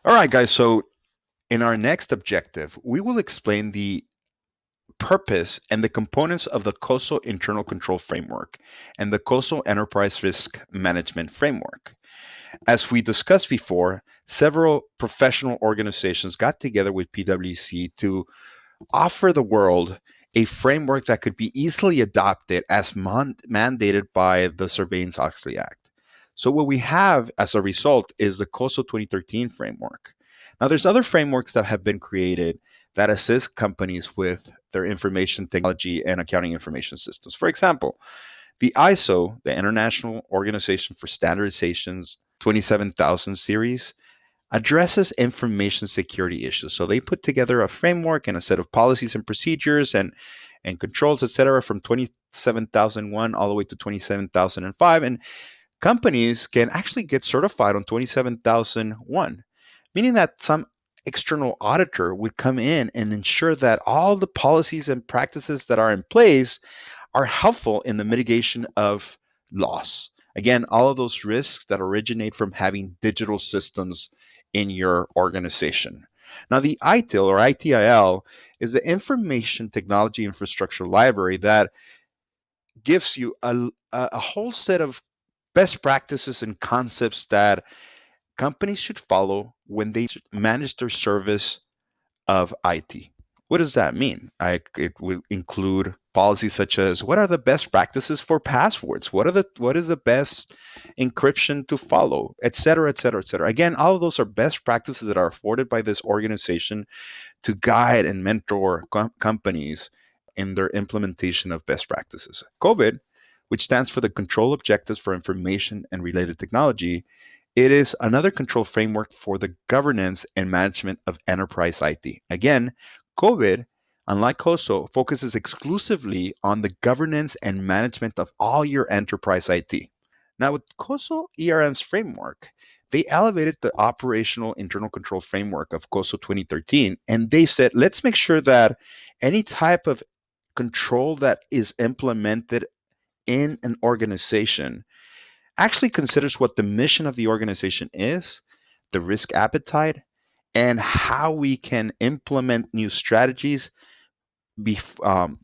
All right, guys. So in our next objective, we will explain the purpose and the components of the COSO internal control framework and the COSO enterprise risk management framework. As we discussed before, several professional organizations got together with PwC to offer the world a framework that could be easily adopted as mandated by the Sarbanes-Oxley Act. So what we have as a result is the COSO 2013 framework. Now there's other frameworks that have been created that assist companies with their information technology and accounting information systems. For example, the ISO, the International Organization for Standardization's 27000 series, addresses information security issues. So they put together a framework and a set of policies and procedures and controls, etc., from 27001 all the way to 27005. And companies can actually get certified on 27001, meaning that some external auditor would come in and ensure that all the policies and practices that are in place are helpful in the mitigation of loss. Again, all of those risks that originate from having digital systems in your organization. Now, the ITIL or ITIL is the Information Technology Infrastructure Library that gives you a whole set of best practices and concepts that companies should follow when they manage their service of IT. What does that mean? It will include policies such as what are the best practices for passwords? What is the best encryption to follow, et cetera, et cetera, et cetera. Again, all of those are best practices that are afforded by this organization to guide and mentor companies in their implementation of best practices. COVID, which stands for the Control Objectives for Information and Related Technology, it is another control framework for the governance and management of enterprise IT. Again, COVID, unlike COSO, focuses exclusively on the governance and management of all your enterprise IT. Now, with COSO ERM's framework, they elevated the operational internal control framework of COSO 2013, and they said, let's make sure that any type of control that is implemented in an organization actually considers what the mission of the organization is, the risk appetite, and how we can implement new strategies bef- um,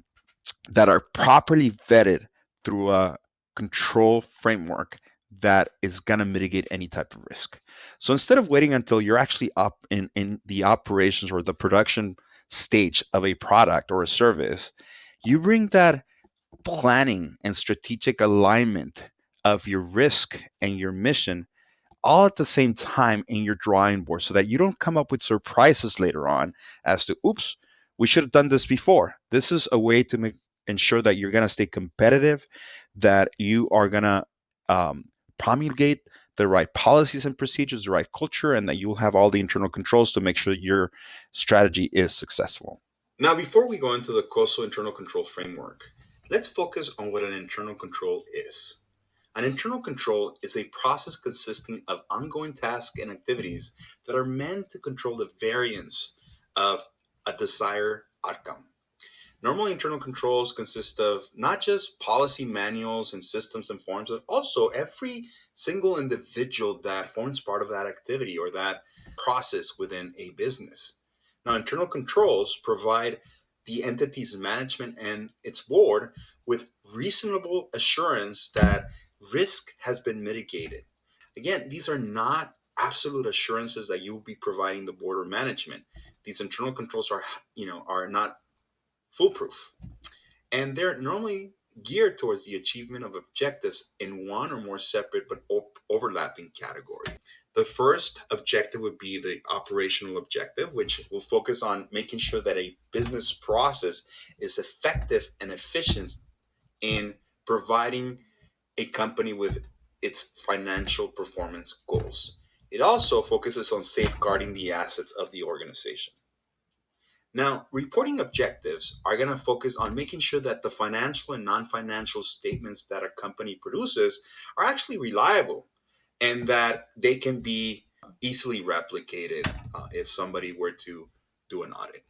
that are properly vetted through a control framework that is going to mitigate any type of risk. So instead of waiting until you're actually up in the operations or the production stage of a product or a service, you bring that planning and strategic alignment of your risk and your mission all at the same time in your drawing board so that you don't come up with surprises later on as to, oops, we should have done this before. This is a way to ensure that you're going to stay competitive, that you are going to promulgate the right policies and procedures, the right culture, and that you'll have all the internal controls to make sure your strategy is successful. Now, before we go into the COSO internal control framework, let's focus on what an internal control is. An internal control is a process consisting of ongoing tasks and activities that are meant to control the variance of a desired outcome. Normally, internal controls consist of not just policy manuals and systems and forms, but also every single individual that forms part of that activity or that process within a business. Now, internal controls provide the entity's management and its board with reasonable assurance that risk has been mitigated. Again, these are not absolute assurances that you will be providing the board or management. These internal controls are not foolproof, and they're normally geared towards the achievement of objectives in one or more separate but overlapping categories. The first objective would be the operational objective, which will focus on making sure that a business process is effective and efficient in providing a company with its financial performance goals. It also focuses on safeguarding the assets of the organization. Now, reporting objectives are going to focus on making sure that the financial and non-financial statements that a company produces are actually reliable and that they can be easily replicated if somebody were to do an audit.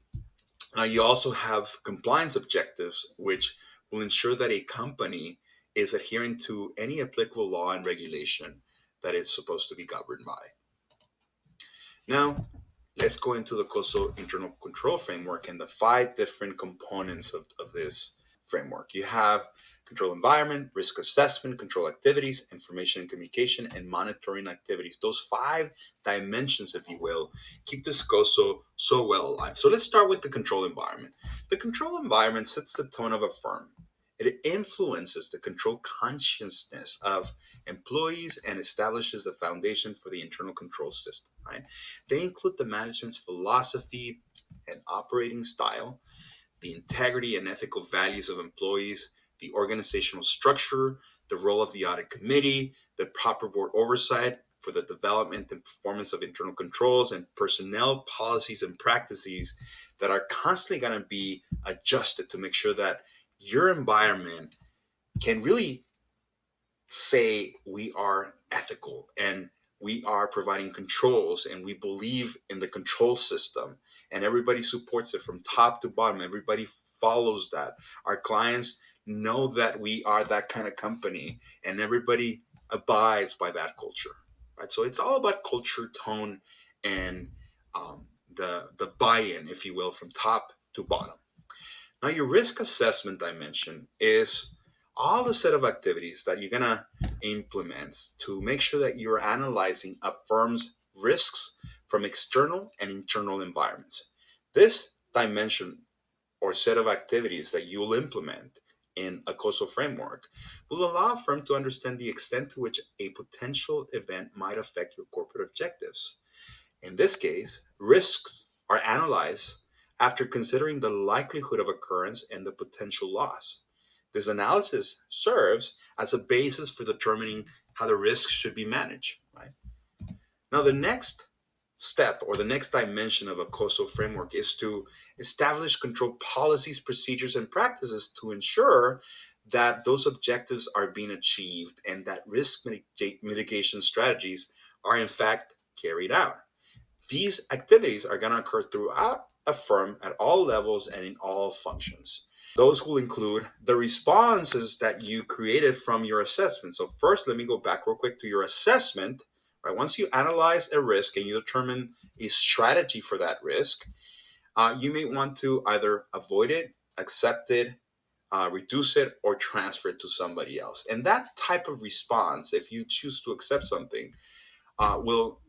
Now, you also have compliance objectives, which will ensure that a company is adhering to any applicable law and regulation that it's supposed to be governed by. Now, let's go into the COSO internal control framework and the 5 different components of this framework. You have control environment, risk assessment, control activities, information and communication, and monitoring activities. Those 5 dimensions, if you will, keep this COSO so well alive. So let's start with the control environment. The control environment sets the tone of a firm. It influences the control consciousness of employees and establishes the foundation for the internal control system. Right? They include the management's philosophy and operating style, the integrity and ethical values of employees, the organizational structure, the role of the audit committee, the proper board oversight for the development and performance of internal controls, and personnel policies and practices that are constantly going to be adjusted to make sure that your environment can really say we are ethical and we are providing controls and we believe in the control system and everybody supports it from top to bottom. Everybody follows that. Our clients know that we are that kind of company and everybody abides by that culture. Right? So it's all about culture, tone, and the buy-in, if you will, from top to bottom. Now, your risk assessment dimension is all the set of activities that you're going to implement to make sure that you're analyzing a firm's risks from external and internal environments. This dimension or set of activities that you'll implement in a COSO framework will allow a firm to understand the extent to which a potential event might affect your corporate objectives. In this case, risks are analyzed after considering the likelihood of occurrence and the potential loss. This analysis serves as a basis for determining how the risks should be managed. Right? Now, the next step or the next dimension of a COSO framework is to establish control policies, procedures, and practices to ensure that those objectives are being achieved and that risk mitigation strategies are in fact carried out. These activities are going to occur throughout a firm at all levels and in all functions. Those will include the responses that you created from your assessment. So first, let me go back real quick to your assessment. Right? Once you analyze a risk and you determine a strategy for that risk, you may want to either avoid it, accept it, reduce it, or transfer it to somebody else. And that type of response, if you choose to accept something, will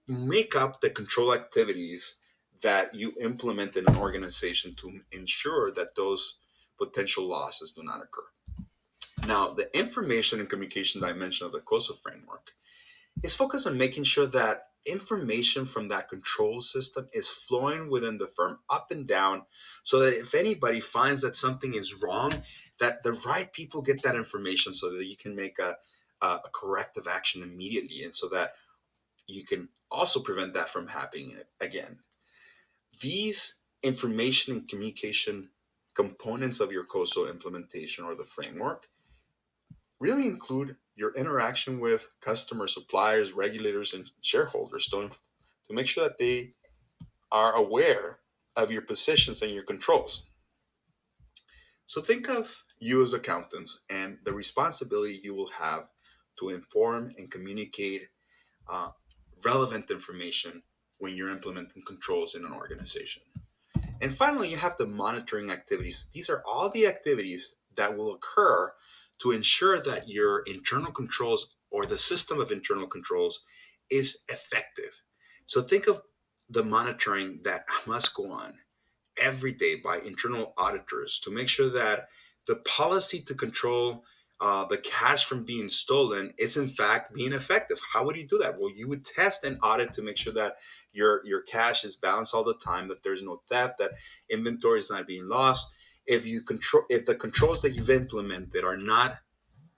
make up the control activities that you implement in an organization to ensure that those potential losses do not occur. Now, the information and communication dimension of the COSO framework is focused on making sure that information from that control system is flowing within the firm up and down so that if anybody finds that something is wrong, that the right people get that information so that you can make a corrective action immediately and so that you can also prevent that from happening again. These information and communication components of your COSO implementation or the framework really include your interaction with customers, suppliers, regulators, and shareholders to make sure that they are aware of your positions and your controls. So think of you as accountants and the responsibility you will have to inform and communicate uh, relevant information when you're implementing controls in an organization. And finally, you have the monitoring activities. These are all the activities that will occur to ensure that your internal controls or the system of internal controls is effective. So think of the monitoring that must go on every day by internal auditors to make sure that the policy to control the cash from being stolen is in fact being effective. How would you do that? Well, you would test and audit to make sure that your cash is balanced all the time, that there's no theft, that inventory is not being lost. If the controls that you've implemented are not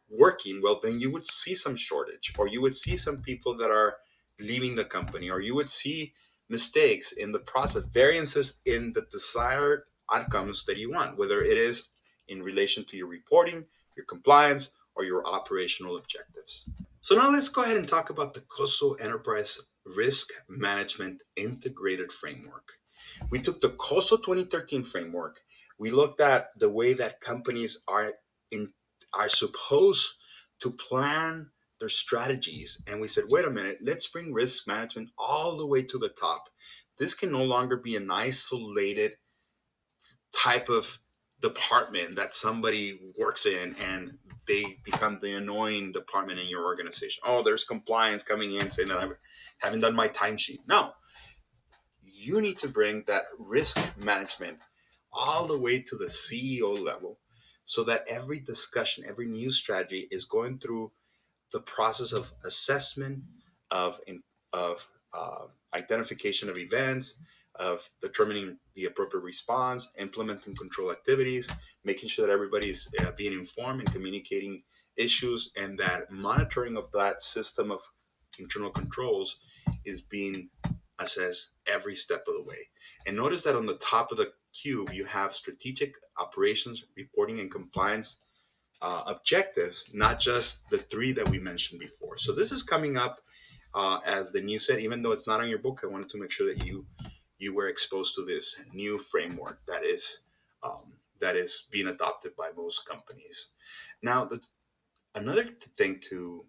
working, well, then you would see some shortage, or you would see some people that are leaving the company, or you would see mistakes in the process, variances in the desired outcomes that you want, whether it is in relation to your reporting, your compliance, or your operational objectives. So now let's go ahead and talk about the COSO Enterprise Risk Management Integrated Framework. We took the COSO 2013 framework. We looked at the way that companies are supposed to plan, their strategies, and we said, wait a minute, let's bring risk management all the way to the top. This can no longer be an isolated type of department that somebody works in and they become the annoying department in your organization. Oh, there's compliance coming in saying that I haven't done my timesheet. No, you need to bring that risk management all the way to the CEO level so that every discussion, every new strategy is going through the process of assessment, of identification of events, of determining the appropriate response, implementing control activities, making sure that everybody's being informed and communicating issues, and that monitoring of that system of internal controls is being assessed every step of the way. And notice that on the top of the cube, you have strategic operations, reporting, and compliance objectives, not just the three that we mentioned before. So this is coming up as the new set. Even though it's not on your book, I wanted to make sure that you were exposed to this new framework that is being adopted by most companies. Now, another thing to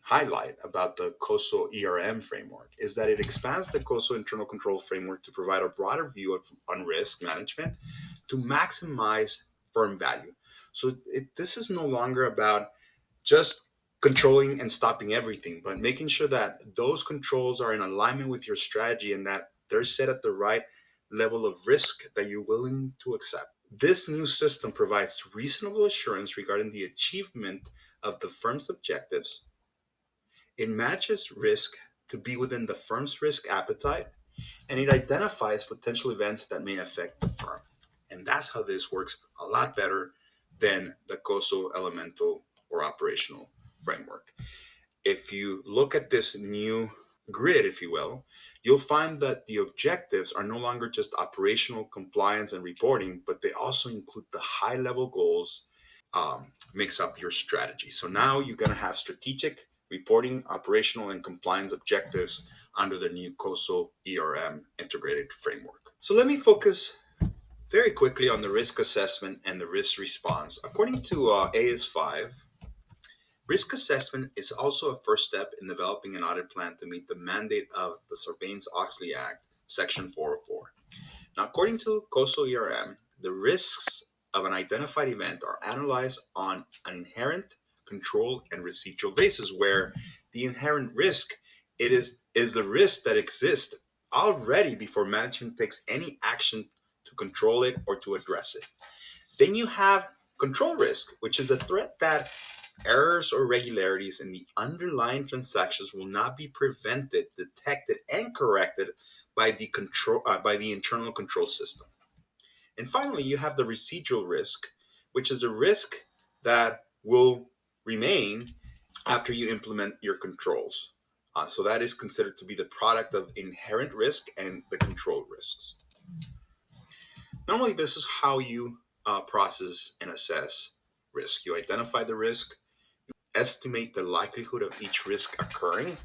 highlight about the COSO ERM framework is that it expands the COSO internal control framework to provide a broader view on risk management to maximize firm value. So this is no longer about just controlling and stopping everything, but making sure that those controls are in alignment with your strategy and that they're set at the right level of risk that you're willing to accept. This new system provides reasonable assurance regarding the achievement of the firm's objectives. It manages risk to be within the firm's risk appetite, and it identifies potential events that may affect the firm. And that's how this works a lot better than the COSO elemental or operational framework. If you look at this new grid, if you will, you'll find that the objectives are no longer just operational compliance and reporting, but they also include the high level goals makes up your strategy. So now you're going to have strategic, reporting, operational, and compliance objectives under the new COSO ERM integrated framework. So let me focus very quickly on the risk assessment and the risk response. According to AS5, risk assessment is also a first step in developing an audit plan to meet the mandate of the Sarbanes-Oxley Act, Section 404. Now, according to COSO ERM, the risks of an identified event are analyzed on an inherent, control, and residual basis, where the inherent risk is the risk that exists already before management takes any action to control it or to address it. Then you have control risk, which is the threat that errors or irregularities in the underlying transactions will not be prevented, detected, and corrected by the internal control system. And finally, you have the residual risk, which is the risk that will remain after you implement your controls. So that is considered to be the product of inherent risk and the control risks. Normally, this is how you process and assess risk. You identify the risk, estimate the likelihood of each risk occurring,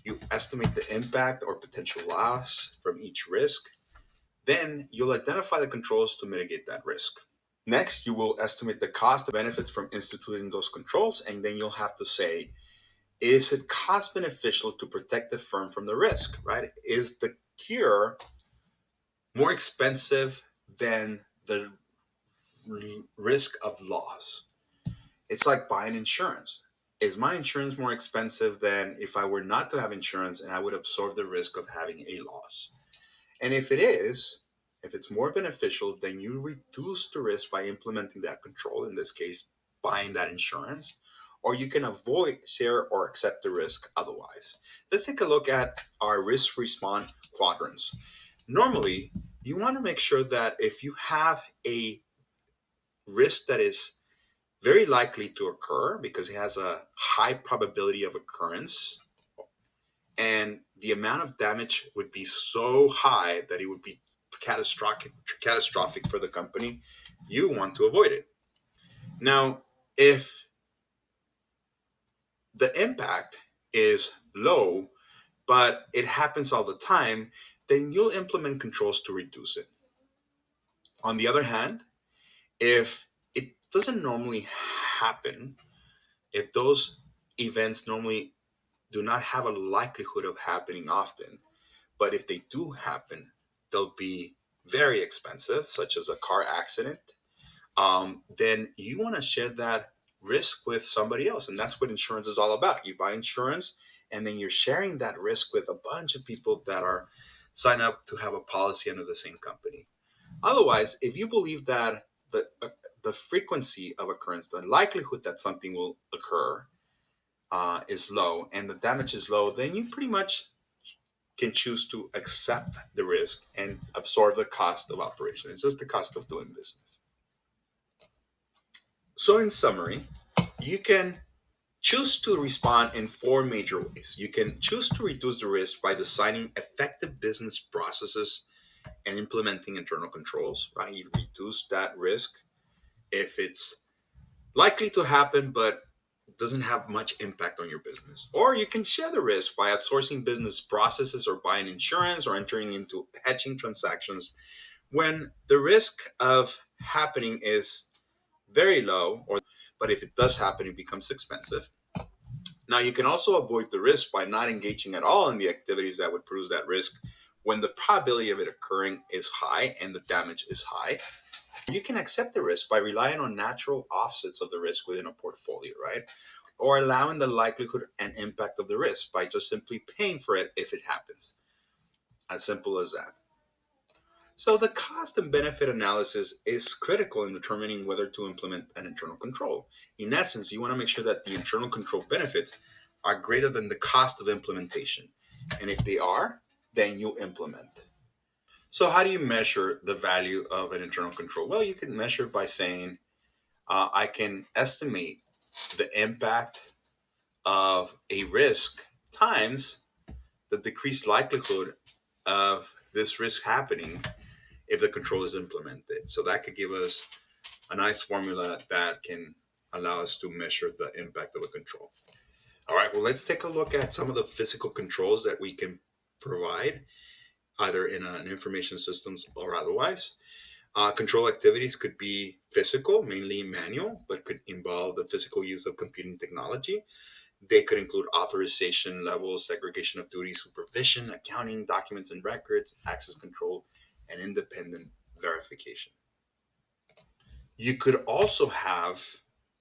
you estimate the impact or potential loss from each risk, then you'll identify the controls to mitigate that risk. Next, you will estimate the cost and benefits from instituting those controls, and then you'll have to say, is it cost beneficial to protect the firm from the risk, right? Is the cure more expensive than the risk of loss? It's like buying insurance. Is my insurance more expensive than if I were not to have insurance and I would absorb the risk of having a loss? And if it is, if it's more beneficial, then you reduce the risk by implementing that control, in this case, buying that insurance, or you can avoid, share, or accept the risk otherwise. Let's take a look at our risk response quadrants. Normally, you want to make sure that if you have a risk that is very likely to occur because it has a high probability of occurrence, and the amount of damage would be so high that it would be catastrophic for the company, you want to avoid it. Now, if the impact is low, but it happens all the time, then you'll implement controls to reduce it. On the other hand, if it doesn't normally happen, if those events normally do not have a likelihood of happening often, but if they do happen, they'll be very expensive, such as a car accident. Then you want to share that risk with somebody else. And that's what insurance is all about. You buy insurance and then you're sharing that risk with a bunch of people that are signed up to have a policy under the same company. Otherwise, if you believe that the frequency of occurrence, the likelihood that something will occur is low and the damage is low, then you pretty much can choose to accept the risk and absorb the cost of operation. It's just the cost of doing business. So in summary, you can choose to respond in four major ways. You can choose to reduce the risk by designing effective business processes and implementing internal controls, right? You reduce that risk if it's likely to happen, but doesn't have much impact on your business. Or you can share the risk by outsourcing business processes or buying insurance or entering into hedging transactions when the risk of happening is very low, but if it does happen, it becomes expensive. Now, you can also avoid the risk by not engaging at all in the activities that would produce that risk when the probability of it occurring is high and the damage is high. You can accept the risk by relying on natural offsets of the risk within a portfolio, right? Or allowing the likelihood and impact of the risk by just simply paying for it if it happens. As simple as that. So the cost and benefit analysis is critical in determining whether to implement an internal control. In essence, you want to make sure that the internal control benefits are greater than the cost of implementation. And if they are, then you implement. So how do you measure the value of an internal control? Well, you can measure by saying, I can estimate the impact of a risk times the decreased likelihood of this risk happening if the control is implemented. So that could give us a nice formula that can allow us to measure the impact of a control. All right, well, let's take a look at some of the physical controls that we can provide, either in an information systems or otherwise. Control activities could be physical, mainly manual, but could involve the physical use of computing technology. They could include authorization levels, segregation of duties, supervision, accounting, documents and records, access control, and independent verification. You could also have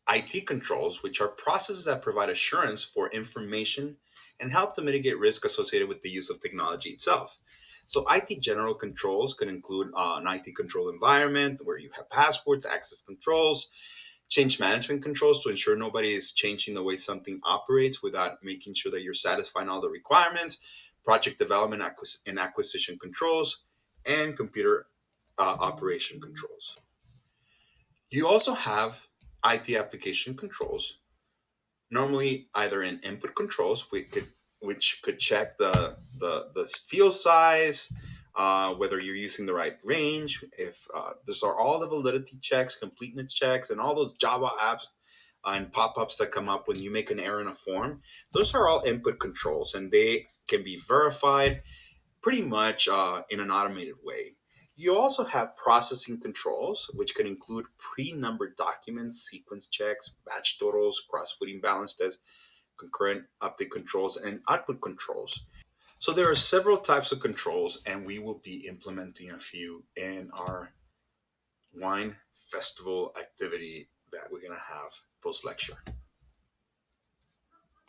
IT controls, which are processes that provide assurance for information and help to mitigate risk associated with the use of technology itself. So IT general controls could include an IT control environment where you have passwords, access controls, change management controls to ensure nobody is changing the way something operates without making sure that you're satisfying all the requirements, project development and acquisition controls, and computer operation controls. You also have IT application controls, normally either in input controls, which could check the field size, whether you're using the right range, if these are all the validity checks, completeness checks, and all those Java apps and pop-ups that come up when you make an error in a form. Those are all input controls, and they can be verified pretty much in an automated way. You also have processing controls, which can include pre-numbered documents, sequence checks, batch totals, cross-footing balance tests, concurrent update controls, and output controls. So there are several types of controls, and we will be implementing a few in our wine festival activity that we're going to have post-lecture.